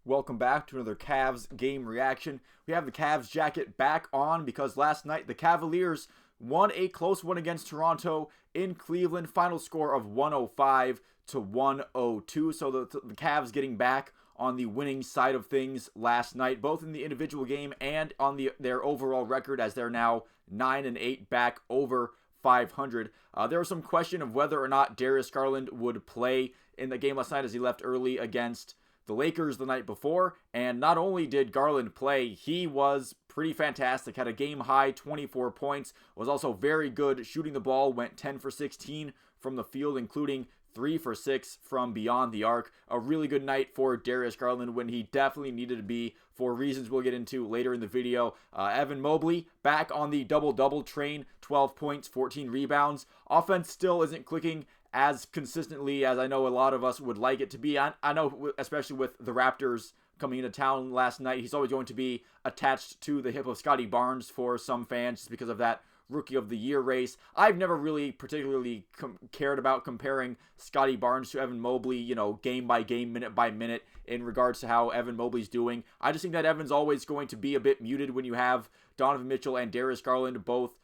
Welcome back to another Cavs game reaction. We have the Cavs jacket back on because last night the Cavaliers won a close one against Toronto in Cleveland. Final score of 105 to 102. So the Cavs getting back on the winning side of things last night, both in the individual game and on their overall record, as they're now 9-8 back over 500. There was some question of whether or not Darius Garland would play in the game last night, as he left early against the Lakers the night before. And not only did Garland play, he was pretty fantastic. Had a game high 24 points, was also very good shooting the ball, went 10 for 16 from the field, including 3 for 6 from beyond the arc. A really good night for Darius Garland when he definitely needed to be, for reasons we'll get into later in the video. Evan Mobley back on the double-double train, 12 points, 14 rebounds. Offense still isn't clicking as consistently as I know a lot of us would like it to be. I know, especially with the Raptors coming into town last night, he's always going to be attached to the hip of Scotty Barnes for some fans just because of that Rookie of the Year race. I've never really particularly cared about comparing Scotty Barnes to Evan Mobley, game by game, minute by minute, in regards to how Evan Mobley's doing. I just think that Evan's always going to be a bit muted when you have Donovan Mitchell and Darius Garland both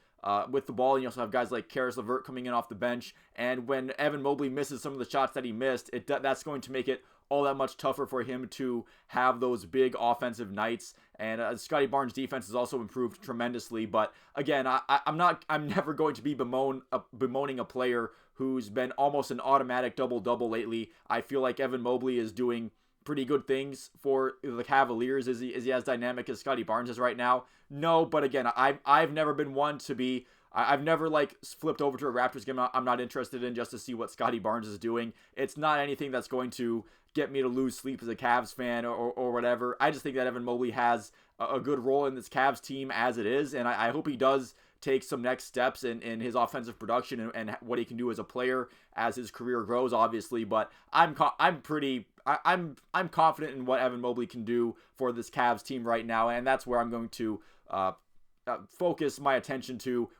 with the ball, and you also have guys like Karis LeVert coming in off the bench. And when Evan Mobley misses some of the shots that he missed, that's going to make it all that much tougher for him to have those big offensive nights. And Scotty Barnes' defense has also improved tremendously. But again, I'm never going to be bemoaning a player who's been almost an automatic double-double lately. I feel like Evan Mobley is doing pretty good things for the Cavaliers. Is he as dynamic as Scotty Barnes is right now? No, but again, I've never been one to be. I've never flipped over to a Raptors game I'm not interested in just to see what Scotty Barnes is doing. It's not anything that's going to get me to lose sleep as a Cavs fan or whatever. I just think that Evan Mobley has a good role in this Cavs team as it is, and I hope he does take some next steps in his offensive production and what he can do as a player as his career grows, obviously. But I'm confident in what Evan Mobley can do for this Cavs team right now, and that's where I'm going to focus my attention to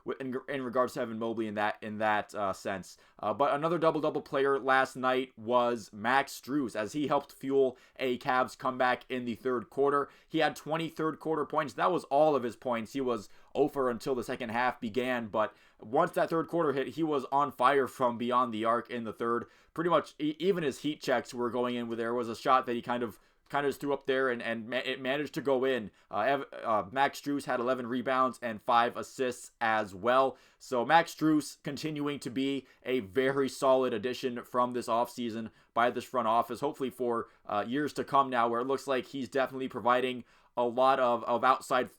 in regards to Evan Mobley in that sense. But another double-double player last night was Max Strus, as he helped fuel a Cavs comeback in the third quarter. He had 20 third quarter points. That was all of his points. He was over until the second half began, but once that third quarter hit, he was on fire from beyond the arc in the third. Pretty much even his heat checks were going in. Where there was a shot that he kind of just threw up there, and it managed to go in. Max Strus had 11 rebounds and 5 assists as well. So Max Strus continuing to be a very solid addition from this offseason by this front office, hopefully for years to come now, where it looks like he's definitely providing a lot of outside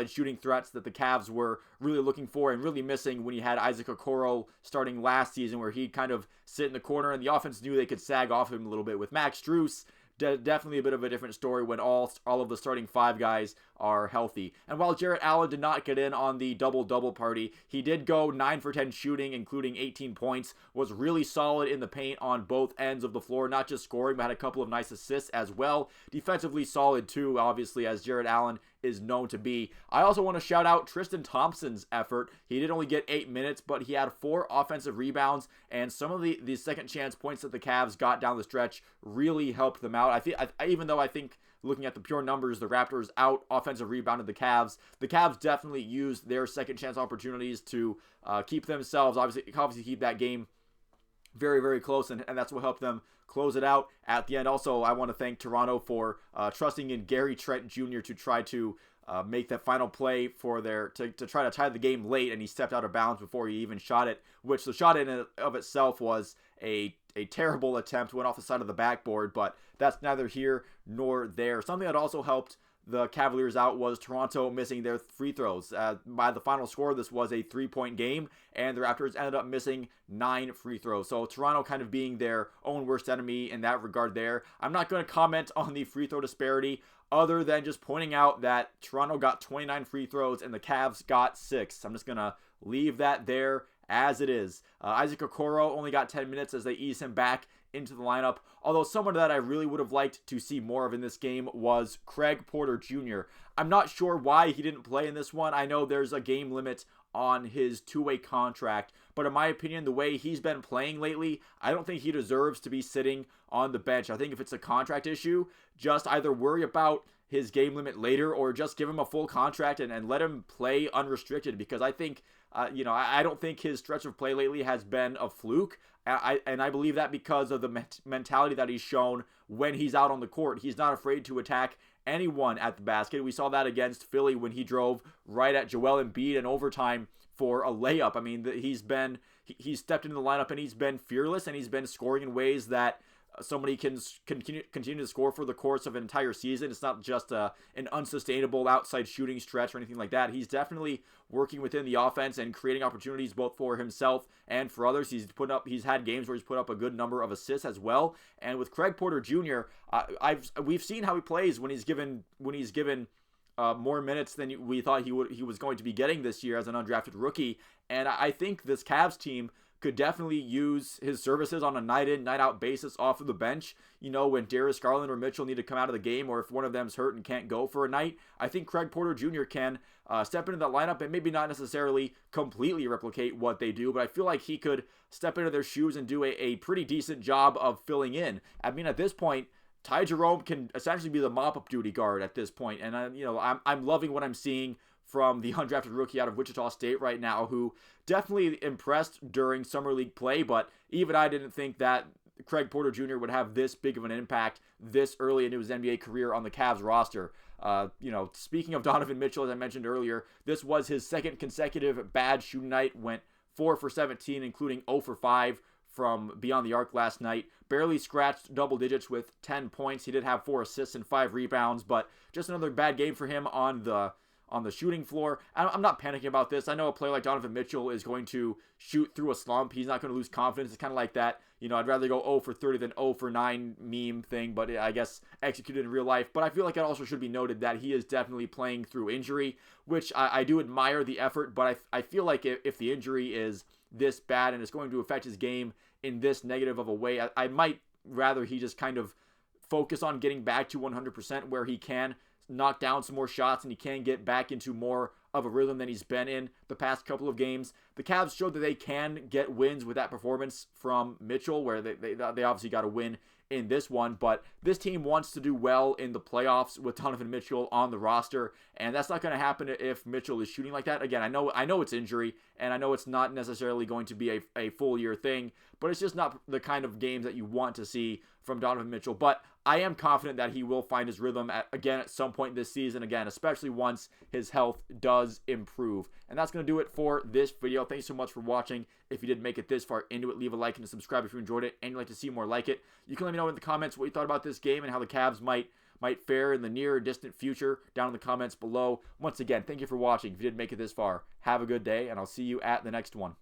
shooting threats that the Cavs were really looking for and really missing when you had Isaac Okoro starting last season, where he'd kind of sit in the corner and the offense knew they could sag off him a little bit. With Max Strus, definitely a bit of a different story when all of the starting 5 guys are healthy. And while Jarrett Allen did not get in on the double-double party, he did go 9 for 10 shooting, including 18 points, was really solid in the paint on both ends of the floor, not just scoring, but had a couple of nice assists as well. Defensively solid too, obviously, as Jarrett Allen is known to be. I also want to shout out Tristan Thompson's effort. He did only get 8 minutes, but he had 4 offensive rebounds, and some of the second chance points that the Cavs got down the stretch really helped them out. Even though I think, looking at the pure numbers, the Raptors out offensive rebounded the Cavs definitely used their second chance opportunities to keep themselves, obviously keep that game very, very close, and that's what helped them close it out at the end. Also, I want to thank Toronto for trusting in Gary Trent Jr. to try to make that final play to try to tie the game late, and he stepped out of bounds before he even shot it, which the shot in and of itself was a terrible attempt, went off the side of the backboard, but that's neither here nor there. Something that also helped the Cavaliers out was Toronto missing their free throws. By the final score, this was a 3-point game, and the Raptors ended up missing 9 free throws. So Toronto kind of being their own worst enemy in that regard there. I'm not going to comment on the free throw disparity other than just pointing out that Toronto got 29 free throws and the Cavs got 6. I'm just going to leave that there as it is. Isaac Okoro only got 10 minutes as they ease him back into the lineup, although someone that I really would have liked to see more of in this game was Craig Porter Jr. I'm not sure why he didn't play in this one. I know there's a game limit on his two-way contract, but in my opinion, the way he's been playing lately, I don't think he deserves to be sitting on the bench. I think if it's a contract issue, just either worry about his game limit later or just give him a full contract and let him play unrestricted, because I think, I don't think his stretch of play lately has been a fluke. I believe that because of the mentality that he's shown when he's out on the court. He's not afraid to attack anyone at the basket. We saw that against Philly when he drove right at Joel Embiid in overtime for a layup. I mean, he's stepped into the lineup and he's been fearless, and he's been scoring in ways that somebody can continue to score for the course of an entire season. It's not just an unsustainable outside shooting stretch or anything like that. He's definitely working within the offense and creating opportunities both for himself and for others. He's had games where he's put up a good number of assists as well. And with Craig Porter Jr., we've seen how he plays when he's given more minutes than we thought he was going to be getting this year as an undrafted rookie. And I think this Cavs team could definitely use his services on a night in, night out basis off of the bench. When Darius, Garland, or Mitchell need to come out of the game, or if one of them's hurt and can't go for a night, I think Craig Porter Jr. can step into that lineup and maybe not necessarily completely replicate what they do, but I feel like he could step into their shoes and do a pretty decent job of filling in. I mean, at this point, Ty Jerome can essentially be the mop-up duty guard at this point, and I'm loving what I'm seeing from the undrafted rookie out of Wichita State right now, who definitely impressed during Summer League play, but even I didn't think that Craig Porter Jr. would have this big of an impact this early into his NBA career on the Cavs roster. Speaking of Donovan Mitchell, as I mentioned earlier, this was his second consecutive bad shooting night, went 4 for 17, including 0 for 5 from beyond the arc last night. Barely scratched double digits with 10 points. He did have 4 assists and 5 rebounds, but just another bad game for him on the shooting floor. I'm not panicking about this. I know a player like Donovan Mitchell is going to shoot through a slump. He's not going to lose confidence. It's kind of like that. I'd rather go 0 for 30 than 0 for 9 meme thing, but I guess executed in real life. But I feel like it also should be noted that he is definitely playing through injury, which I do admire the effort, but I feel like if the injury is this bad and it's going to affect his game in this negative of a way, I might rather he just kind of focus on getting back to 100% where he can knock down some more shots and he can get back into more of a rhythm than he's been in the past couple of games. The Cavs showed that they can get wins with that performance from Mitchell, where they obviously got a win in this one, but this team wants to do well in the playoffs with Donovan Mitchell on the roster, and that's not going to happen if Mitchell is shooting like that. Again, I know it's injury, and I know it's not necessarily going to be a full year thing, but it's just not the kind of games that you want to see from Donovan Mitchell. But I am confident that he will find his rhythm again at some point this season, again, especially once his health does improve. And that's going to do it for this video. Thanks so much for watching. If you did make it this far into it, leave a like and subscribe if you enjoyed it and you'd like to see more like it. You can let me know in the comments what you thought about this game and how the Cavs might fare in the near or distant future down in the comments below. Once again, thank you for watching. If you did make it this far, have a good day, and I'll see you at the next one.